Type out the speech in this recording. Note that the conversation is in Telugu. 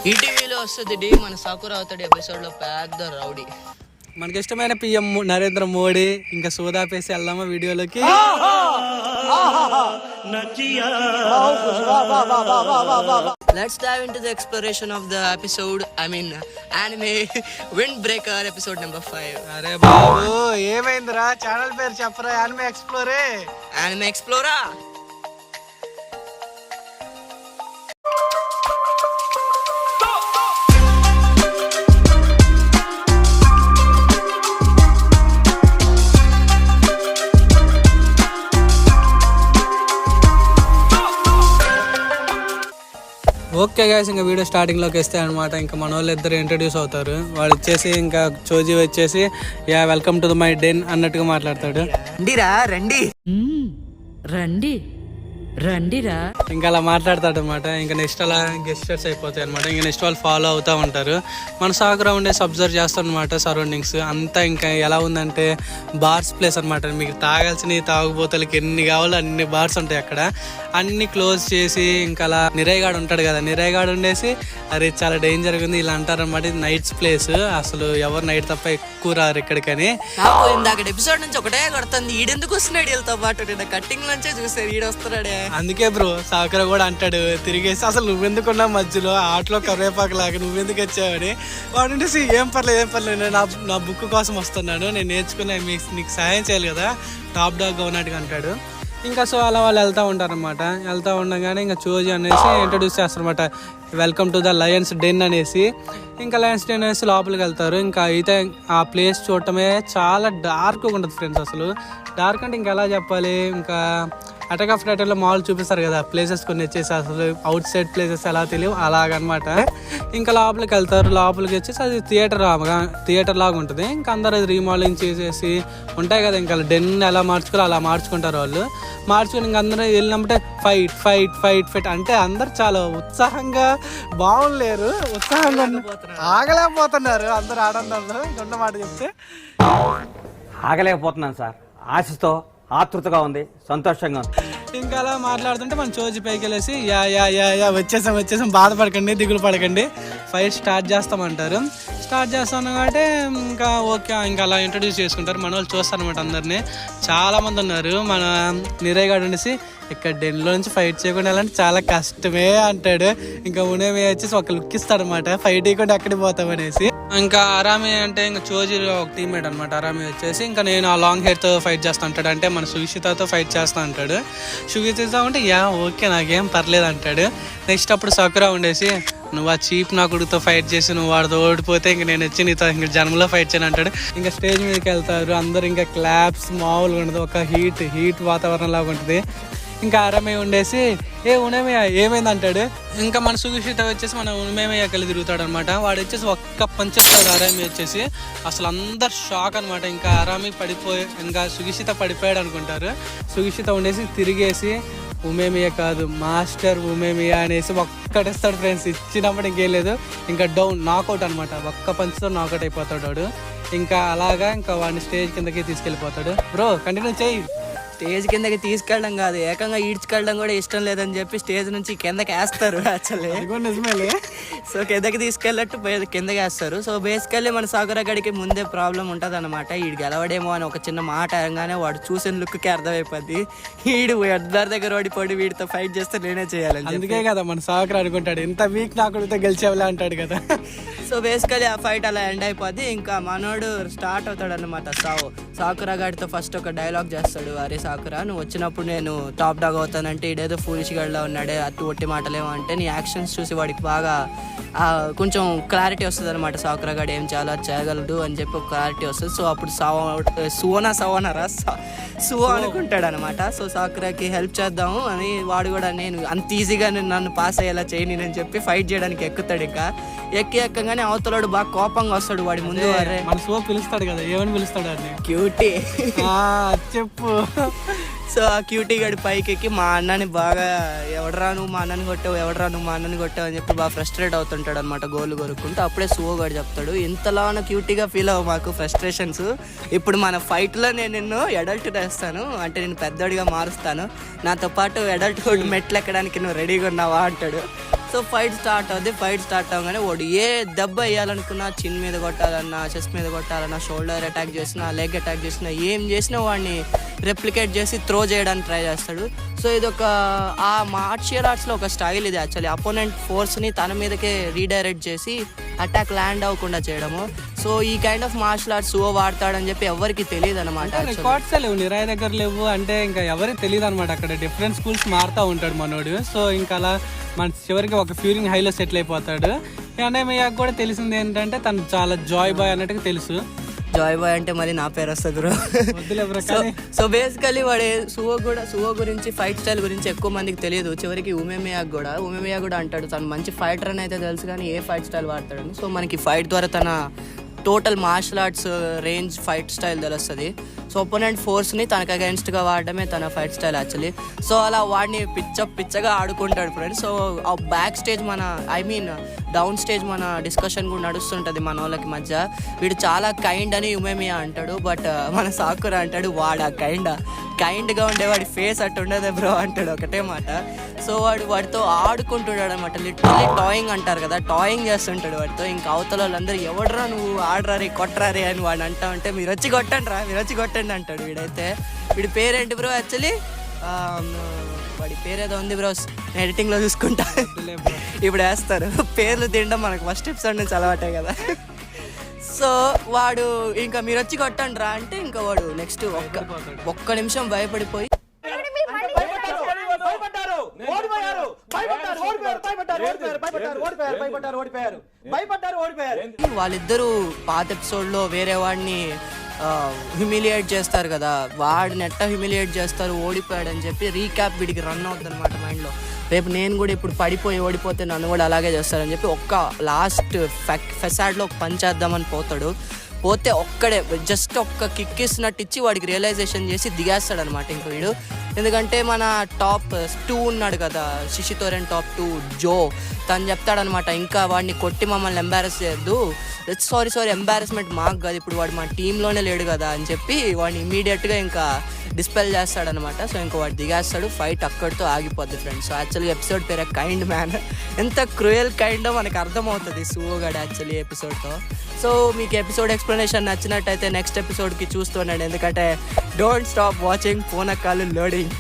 ఈటీవీలో వస్తుంది మన సాకురా అవుతాడు ఎపిసోడ్ లో పెద్ద రౌడీ. మనకి ఇష్టమైన పిఎం నరేంద్ర మోడీ ఇంకా సోదాపేసి వెళ్దామా వీడియోలోకి. Let's dive into the exploration of the episode. I mean, anime Windbreaker episode number 5. అరే బాబు ఏమైందిరా, ఛానల్ పేరు చెప్పరా. Anime explorer. Anime Explorer. Okay guys, ఇంకా వీడియో స్టార్టింగ్లోకి వస్తే అనమాట ఇంకా మన వాళ్ళు ఇద్దరు ఇంట్రడ్యూస్ అవుతారు. వాడు వచ్చేసి ఇంకా చోజీ వచ్చేసి యా వెల్కమ్ టు మై డెన్ అన్నట్టుగా మాట్లాడతాడు. రండి రండి రండిరా ఇంకా అలా మాట్లాడతాడు అనమాట. ఇంకా నెక్స్ట్ అలా గెస్టర్స్ అయిపోతాయి అనమాట. ఇంకా నెక్స్ట్ వాళ్ళు ఫాలో అవుతూ ఉంటారు. మన సాగర్ ఉండేసి అబ్జర్వ్ చేస్తాం అనమాట సరౌండింగ్స్ అంతా. ఇంకా ఎలా ఉందంటే బార్స్ ప్లేస్ అనమాట. మీకు తాగాల్సిన తాగుబోతలకి ఎన్ని కావాలో అన్ని బార్స్ ఉంటాయి అక్కడ. అన్ని క్లోజ్ చేసి ఇంకా అలా నిరైగాడు ఉంటాడు కదా, నిరైగాడు ఉండేసి అరే చాలా డేంజర్గా ఉంది ఇలా అంటారనమాట. ఇది నైట్స్ ప్లేస్, అసలు ఎవరు నైట్ తప్ప ఎక్కువ రారు ఇక్కడికని. ఇందాక ఎపిసోడ్ నుంచి ఒకటే కొడుతుంది, ఈడెందుకు వస్తున్నాడు వీళ్ళతో పాటు. కట్టింగ్ నుంచే చూసారు ఈడ వస్తున్నాడే. అందుకే బ్రో సాకర కూడా అంటాడు తిరిగేసి, అసలు నువ్వెందుకున్నావు మధ్యలో ఆటలో కరివేపాకు లాగా నువ్వెందుకు వచ్చావని. వాడు ఏం పర్లేదు నా బుక్ కోసం వస్తున్నాను, నేను నేర్చుకున్నా, నీకు సహాయం చేయాలి కదా టాప్ డాగ్ ఉన్నట్టుగా అంటాడు. ఇంకా సో అలా వాళ్ళు వెళ్తూ ఉంటారనమాట. వెళ్తూ ఉండగానే ఇంకా చోజీ అనేసి ఇంట్రడ్యూస్ చేస్తారనమాట. Welcome to the lions den అనేసి. ఇంకా లయన్స్ డెన్ అనేసి లోపలికి వెళ్తారు. ఇంకా అయితే ఆ ప్లేస్ చూడటమే చాలా డార్క్గా ఉంటుంది ఫ్రెండ్స్. అసలు డార్క్ అంటే ఇంకా ఎలా చెప్పాలి, ఇంకా అటాక్ ఆఫ్ టైటన్లో మాల్ చూపిస్తారు కదా ప్లేసెస్ కొన్ని వచ్చేసి అసలు అవుట్ సైడ్ ప్లేసెస్ ఎలా తెలియవు అలాగనమాట. ఇంకా లోపలికి వెళ్తారు. లోపలికి వచ్చేసి అది థియేటర్ లాగా ఉంటుంది. ఇంకా అందరూ అది రీమోడలింగ్ చేసేసి ఉంటాయి కదా, ఇంకా డెన్ ఎలా మార్చుకోవాలి అలా మార్చుకుంటారు వాళ్ళు. మార్చుకుని ఇంక అందరూ వెళ్ళినప్పుడే ఫైట్ అంటే అందరు చాలా ఉత్సాహంగా బాగులేరు, ఉత్సాహంగా ఆగలేకపోతున్నారు అందరు ఆడందరూ. ఇంకొన్న మాట చెప్తే ఆగలేకపోతున్నాను సార్, ఆశతో ఆతృతగా ఉంది, సంతోషంగా ఉంది. ఇంకా అలా మాట్లాడుతుంటే మన చోజీ పైకి వెళ్ళేసి యా యా యా యా వచ్చేసాం బాధపడకండి దిగులు పడకండి ఫైట్ స్టార్ట్ చేస్తామంటారు. స్టార్ట్ చేస్తాను కాబట్టి ఇంకా ఓకే ఇంకా అలా ఇంట్రడ్యూస్ చేసుకుంటారు. మన వాళ్ళు చూస్తారు అనమాట అందరినీ. చాలామంది ఉన్నారు. మన నిరేగాడు ఉండేసి ఇక్కడ డెన్లో నుంచి ఫైట్ చేయకుండా వెళ్ళాలంటే చాలా కష్టమే అంటాడు. ఇంకా ఉనేమే వచ్చేసి ఒక లుక్ ఇస్తాడు అనమాట, ఫైట్ ఇవ్వకుండా ఎక్కడికి పోతామనేసి. ఇంకా అరామి అంటే ఇంకా చోజీ ఒక టీమ్మేట్ అనమాట. అరామి వచ్చేసి ఇంకా నేను ఆ లాంగ్ హెయిర్తో ఫైట్ చేస్తా అంటాడు, అంటే మన సుగిషితతో ఫైట్ చేస్తా అంటాడు. సుగిషిత ఉంటే యా ఓకే నాకేం పర్లేదు అంటాడు. నెక్స్ట్ అప్పుడు సకురా ఉండేసి నువ్వు ఆ చీప్ నా కొడుకుతో ఫైట్ చేసి నువ్వు వాడితో ఓడిపోతే ఇంక నేను వచ్చి నీతో ఇంక జన్మలో ఫైట్ చేయను అంటాడు. ఇంకా స్టేజ్ మీదకి వెళ్తారు అందరు. ఇంకా క్లాప్స్ మామూలుగా ఉండదు, ఒక హీట్ వాతావరణం లాగా ఉంటుంది. ఇంకా అరమయ్య ఉండేసి ఉనేమయ్య ఏమైంది అంటాడు. ఇంకా మన సుగిషిత వచ్చేసి మన ఉమేమయ్య కలిసి తిరుగుతాడు అనమాట. వాడు వచ్చేసి ఒక్క పంచేస్తాడు అరామి వచ్చేసి. అసలు అందరు షాక్ అనమాట. ఇంకా అరామి ఇంకా సుగిషిత పడిపోయాడు అనుకుంటారు. సుగిషిత ఉండేసి తిరిగేసి ఉమేమియా కాదు మాస్టర్ ఉమేమియా అనేసి ఒక్కటేస్తాడు ఫ్రెండ్స్. ఇచ్చినప్పుడు ఇంకేం లేదు, ఇంకా డౌన్ నాకౌట్ అనమాట. ఒక్క పంచుతో నాకౌట్ అయిపోతాడు వాడు. ఇంకా అలాగా ఇంకా వాడిని స్టేజ్ కిందకి తీసుకెళ్ళిపోతాడు. బ్రో కంటిన్యూ చేయి. స్టేజ్ కిందకి తీసుకెళ్ళడం కాదు, ఏకంగా ఈడ్చుకెళ్ళడం కూడా ఇష్టం లేదని చెప్పి స్టేజ్ నుంచి కిందకి వేస్తారు. యాక్చువల్లీ నిజమేలే. సో కిందకి తీసుకెళ్ళట్టు కిందకి వేస్తారు. సో బేసికల్లీ మన సాగర గడికి ముందే ప్రాబ్లం ఉంటుంది అనమాట. వీడు గెలవడేమో అని ఒక చిన్న మాట అనగానే వాడు చూసిన లుక్కి అర్థమైపోద్ది. వీడు అందరి దగ్గర ఓడిపోయి వీడితో ఫైట్ చేస్తే నేనే చేయాలని. అందుకే కదా మన సాగర్ అనుకుంటాడు ఇంత వీక్ నా కొడుకుతో గెలిచేవాళ్ళే అంటాడు కదా. సో బేసికలీ ఆ ఫైట్ అలా ఎండ్ అయిపోద్ది. ఇంకా మనోడు స్టార్ట్ అవుతాడు అనమాట. సాకురా గాడితో ఫస్ట్ ఒక డైలాగ్ చేస్తాడు, అరే సాకురా నువ్వు వచ్చినప్పుడు నేను టాప్ డాగ్ అవుతానంటే ఇడేదో ఫూలిష్ గడ్లా ఉన్నాడే అటు ఒట్టి మాటలేమో అంటే నీ యాక్షన్స్ చూసి వాడికి బాగా కొంచెం క్లారిటీ వస్తుంది అనమాట. సాకురా గాడు ఏం చాలా చేయగలడు అని చెప్పి ఒక క్లారిటీ వస్తుంది. సో అప్పుడు సువో అనుకుంటాడు అనమాట. సో సాకురాకి హెల్ప్ చేద్దాము అని వాడు కూడా నేను అంత ఈజీగా నన్ను పాస్ అయ్యేలా చేయని అని చెప్పి ఫైట్ చేయడానికి ఎక్కుతాడు. ఇంకా ఎక్కగానే అవతలాడు బాగా కోపంగా వస్తాడు వాడి ముందు. మన సో పిలుస్తాడు కదా, ఏమని పిలుస్తాడు అని క్యూటీ చెప్పు. సో ఆ క్యూటీ గడి పైకి ఎక్కి మా అన్నని బాగా ఎవడరా నువ్వు మా అన్నని కొట్టావు అని చెప్పి బాగా ఫ్రస్ట్రేట్ అవుతుంటాడు అనమాట గోళ్ళు కొరుక్కుంటూ. అప్పుడే సువో గాడు చెప్తాడు, ఇంతలానో క్యూటీగా ఫీల్ అవ్వ మాకు ఫ్రస్ట్రేషన్స్, ఇప్పుడు మన ఫైట్లో నేను నిన్ను అడల్ట్ చేస్తాను, అంటే నేను పెద్దోడిగా మారుస్తాను, నాతో పాటు అడల్ట్ హుడ్ మెట్లు ఎక్కడానికి నువ్వు రెడీగా ఉన్నావా అంటాడు. సో ఫైట్ స్టార్ట్ అవగానే వాడు ఏ దెబ్బ వేయాలనుకున్నా చిన్ మీద కొట్టాలన్నా, చెస్ట్ మీద కొట్టాలన్నా, షోల్డర్ అటాక్ చేసినా, లెగ్ అటాక్ చేసినా, ఏం చేసినా వాడిని రెప్లికేట్ చేసి త్రో చేయడానికి ట్రై చేస్తాడు. సో ఇది ఆ మార్షియల్ ఆర్ట్స్లో ఒక స్టైల్ ఇది యాక్చువల్లీ. అపోనెంట్ ఫోర్స్ని తన మీదకే రీడైరెక్ట్ చేసి అటాక్ ల్యాండ్ అవ్వకుండా చేయడము. సో ఈ కైండ్ ఆఫ్ మార్షల్ ఆర్ట్స్ సువో వాడతాడని చెప్పి ఎవరికి తెలియదు అనమాట. రికార్డ్స్ లేవు, నిరాయ్ దగ్గర లేవు, అంటే ఇంకా ఎవరికి తెలియదు అనమాట. అక్కడ డిఫరెంట్ స్కూల్స్ మారుతూ ఉంటాడు మనోడు. సో ఇంకా అలా మన చివరికి ఒక ఫ్యూరింగ్ హైలో సెటిల్ అయిపోతాడు. అన్నయ్యకు కూడా తెలిసింది ఏంటంటే తను చాలా జాయ్ బాయ్ అన్నట్టుగా తెలుసు. జాయ్ బాయ్ అంటే మరి నా పేరు వస్తుంది బ్రో. సో బేసికలీ వాడు సువో గురించి, ఫైట్ స్టైల్ గురించి ఎక్కువ మందికి తెలియదు. చివరికి ఉమేమియాకు కూడా అంటాడు తను మంచి ఫైటర్ అని అయితే తెలుసు కానీ ఏ ఫైట్ స్టైల్ వాడతాడని. సో మనకి ఫైట్ ద్వారా తన total martial arts range, fight style తెలుస్తుంది. సో ఒపోనెంట్ ఫోర్స్ని తనకు అగైన్స్ట్గా వాడడమే తన ఫైట్ స్టైల్ యాక్చువల్లీ. సో అలా వాడిని పిచ్చగా ఆడుకుంటాడు ఫ్రెండ్స్. సో ఆ బ్యాక్ స్టేజ్ డౌన్ స్టేజ్ మన డిస్కషన్ కూడా నడుస్తుంటుంది మన వాళ్ళకి మధ్య. వీడు చాలా కైండ్ అని ఉమేమియా అంటాడు, బట్ మన సాకురా అంటాడు వాడు కైండ్గా ఉండేవాడి ఫేస్ అట్టు ఉండదే బ్రో అంటాడు ఒకటే మాట. సో వాడితో ఆడుకుంటున్నాడు అనమాట. లిటరలీ టాయింగ్ అంటారు కదా, టాయింగ్ చేస్తుంటాడు వాడితో. ఇంకా అవతల వాళ్ళందరూ ఎవడరా నువ్వు ఆడరారి కొట్టరారి అని వాడు అంటా ఉంటే మీరు వచ్చి కొట్టండి అంటాడు. వీడి పేరేంటి బ్రో యాక్చువల్లీ? వాడి పేరేదో ఉంది బ్రో, నేను ఎడిటింగ్లో చూసుకుంటా, ఇప్పుడు వేస్తారు. పేర్లు తినడం మనకు ఫస్ట్ ఎపిసోడ్ నుంచి అలవాటే కదా. సో వాడు ఇంకా మీరు వచ్చి కొట్టండి రా అంటే ఇంకా వాడు నెక్స్ట్ ఒక్క నిమిషం భయపడిపోయి వాళ్ళిద్దరూ పాత ఎపిసోడ్లో వేరే వాడిని హ్యూమిలియేట్ చేస్తారు కదా, వాడిని ఎట్టా హ్యూమిలియేట్ చేస్తారు, ఓడిపోయాడని చెప్పి రీక్యాప్ వీడికి రన్ అవుతుంది అనమాట మైండ్లో. రేపు నేను కూడా ఇప్పుడు ఓడిపోతే నన్ను కూడా అలాగే చేస్తారని చెప్పి ఒక్క లాస్ట్ ఫెసాడ్లో ఒక పని చేద్దామని పోతే ఒక్కడే జస్ట్ ఒక్క కిక్ ఇస్తున్నట్టు ఇచ్చి వాడికి రియలైజేషన్ చేసి దిగేస్తాడు అనమాట ఇంక వీడు. ఎందుకంటే మన టాప్ 2 ఉన్నాడు కదా, శిశితోరెన్ టాప్ 2 జో, తను చెప్తాడనమాట ఇంకా వాడిని కొట్టి మమ్మల్ని ఎంబారస్ చేయొద్దు, సారీ ఎంబారస్మెంట్ మాకు కాదు, ఇప్పుడు వాడు మా టీంలోనే లేడు కదా అని చెప్పి వాడిని ఇమీడియట్గా ఇంకా డిస్పెల్ చేస్తాడనమాట. సో ఇంకా వాడు దిగేస్తాడు, ఫైట్ అక్కడితో ఆగిపోద్ది ఫ్రెండ్స్. సో యాక్చువల్లీ ఎపిసోడ్ పేరు కైండ్ మ్యాన్. ఎంత క్రూయల్ కైండో మనకు అర్థమవుతుంది సువోగాడు యాక్చువల్లీ ఎపిసోడ్తో. సో మీకు ఎపిసోడ్ ఎక్స్ప్లెనేషన్ నచ్చినట్టయితే నెక్స్ట్ ఎపిసోడ్కి చూస్తుండండి, ఎందుకంటే don't stop watching, phone call loading.